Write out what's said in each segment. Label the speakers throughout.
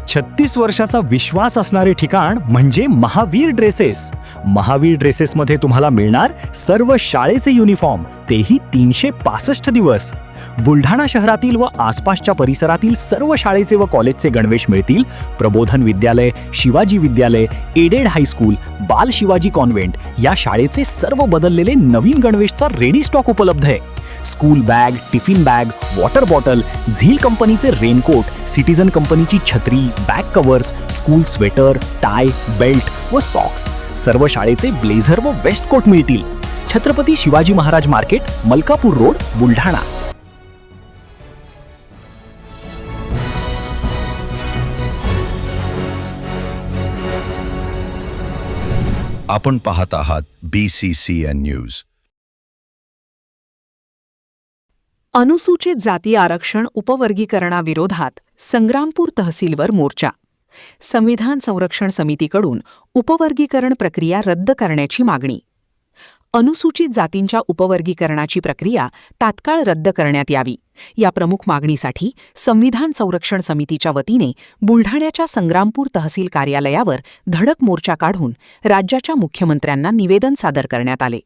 Speaker 1: 36 वर्षाचा विश्वास असणारे ठिकाण म्हणजे महावीर ड्रेसेस. महावीर ड्रेसेसमध्ये तुम्हाला मिळणार सर्व शाळेचे युनिफॉर्म, तेही 365 दिवस. बुलढाणा शहरातील व आसपासच्या परिसरातील सर्व शाळेचे व कॉलेजचे गणवेश मिळतील. प्रबोधन विद्यालय, शिवाजी विद्यालय, एडेड हायस्कूल, बाल शिवाजी कॉन्व्हेंट या शाळेचे सर्व बदललेले नवीन गणवेशचा रेडी स्टॉक उपलब्ध आहे. School bag, tiffin bag, water bottle, झील कंपनीचे रेनकोट, सिटीजन कंपनीची छत्री, back covers, school sweater, tie, belt व सॉक्स, सर्व शाळेचे ब्लेझर व वेस्ट कोट मिळतील. Chhatrapati Shivaji Maharaj market, Malkapur road, Buldhana.
Speaker 2: आपण पाहत आहात BCCN न्यूज.
Speaker 3: अनुसूचित जाती आरक्षण उपवर्गीकरणाविरोधात संग्रामपूर तहसीलवर मोर्चा. संविधान संरक्षण समितीकडून उपवर्गीकरण प्रक्रिया रद्द करण्याची मागणी. अनुसूचित जातींच्या उपवर्गीकरणाची प्रक्रिया तात्काळ रद्द करण्यात यावी या प्रमुख मागणीसाठी संविधान संरक्षण समितीच्या वतीने बुलढाण्याच्या संग्रामपूर तहसील कार्यालयावर धडक मोर्चा काढून राज्याच्या मुख्यमंत्र्यांना निवेदन सादर करण्यात आले.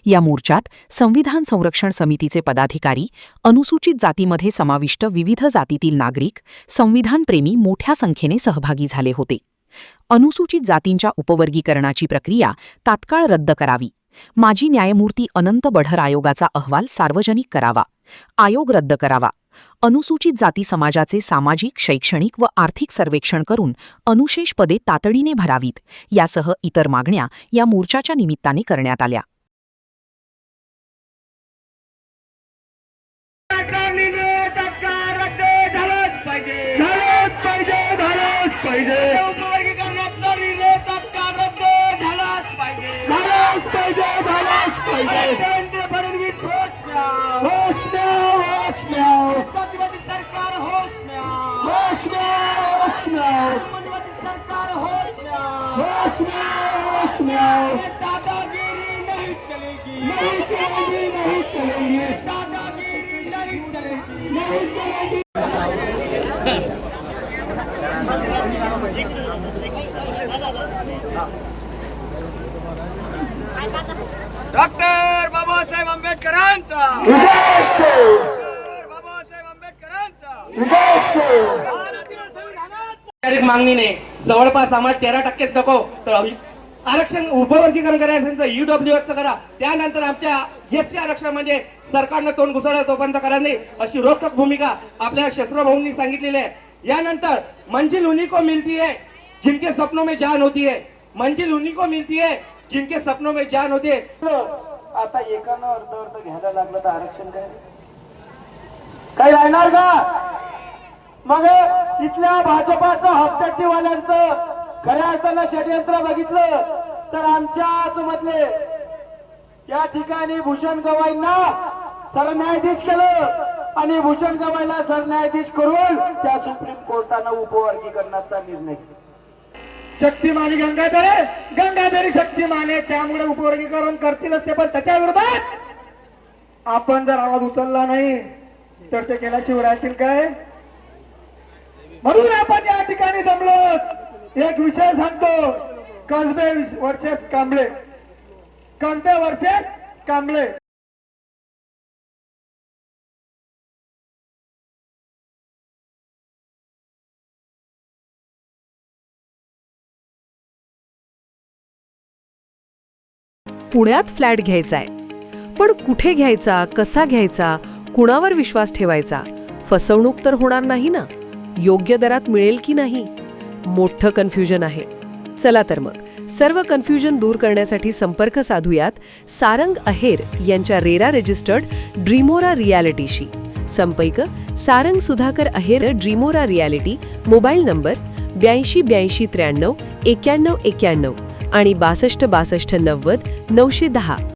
Speaker 3: या मोर्चात संविधान संरक्षण समितीचे पदाधिकारी, अनुसूचित जातीमध्ये समाविष्ट विविध जातीतील नागरिक, संविधानप्रेमी मोठ्या संख्येने सहभागी झाले होते. अनुसूचित जातींच्या उपवर्गीकरणाची प्रक्रिया तात्काळ रद्द करावी. माजी न्यायमूर्ती अनंत बढर आयोगाचा अहवाल सार्वजनिक करावा. आयोग रद्द करावा. अनुसूचित जाती समाजाचे सामाजिक, शैक्षणिक व आर्थिक सर्वेक्षण करून अनुशेष पदे तातडीने भरावीत यासह इतर मागण्या या मोर्चाच्या निमित्ताने करण्यात आल्या.
Speaker 4: डॉक्टर बाबासाहेब आंबेडकरांचा मागणीने जवळपास आम्हाला 13%च नको तर आरक्षण उपवर्गीकरण करायचं UWSचं करा. त्यानंतर आमच्या SC आरक्षणामध्ये सरकारनं तोंड घुसवलं तोपर्यंत करा नाही अशी रोखठोक भूमिका आपल्या शस्त्र भाऊंनी सांगितलेली आहे. यानंतर मंजिल उन्हीं को मिलती है जिनके सपनों में जान होती है. मंजिल उन्हीं को मिलती है जिनके सपनों में जान होती है.
Speaker 5: आता एकानं अर्ध घ्यायला लागलं तर आरक्षण काय राहणार का? मग इथल्या भाजपाचं हपचट्टीवाल्यांचं खऱ्या अर्थानं षडयंत्र बघितलं तर आमच्याच मधले या ठिकाणी भूषण गवाईंना सरन्यायाधीश केलं आणि भूषण गवाईला सरन्यायाधीश करून त्या सुप्रीम कोर्टानं उपवर्गीकरणाचा निर्णय घेतला.
Speaker 4: शक्तिमानी गंगाधरी शक्तिमाने त्यामुळे उपवर्गीकरण करतीलच ते, पण त्याच्या विरोधात आपण जर आवाज उचलला नाही तर ते केल्याशिवाय राहतील काय? म्हणून आपण या ठिकाणी जमलो. एक विषय सांगतो, कसबे वर्सेस कांबळे. कसबे वर्सेस कांबळे.
Speaker 3: पुण्यात फ्लॅट घ्यायचाय, पण कुठे घ्यायचा, कसा घ्यायचा, कुणावर विश्वास ठेवायचा? फसवणूक तर होणार नाही ना? योग्य दरात मिळेल की नाही? मोठं कन्फ्युजन आहे. चला तर मग सर्व कन्फ्युजन दूर करण्यासाठी संपर्क साधूयात सारंग अहेर यांच्या रेरा रजिस्टर्ड ड्रीमोरा रियालिटीशी. संपर्क सारंग सुधाकर अहेर, ड्रीमोरा रियालिटी. मोबाईल नंबर 82 83 93 91 आणि 62 62 90 910.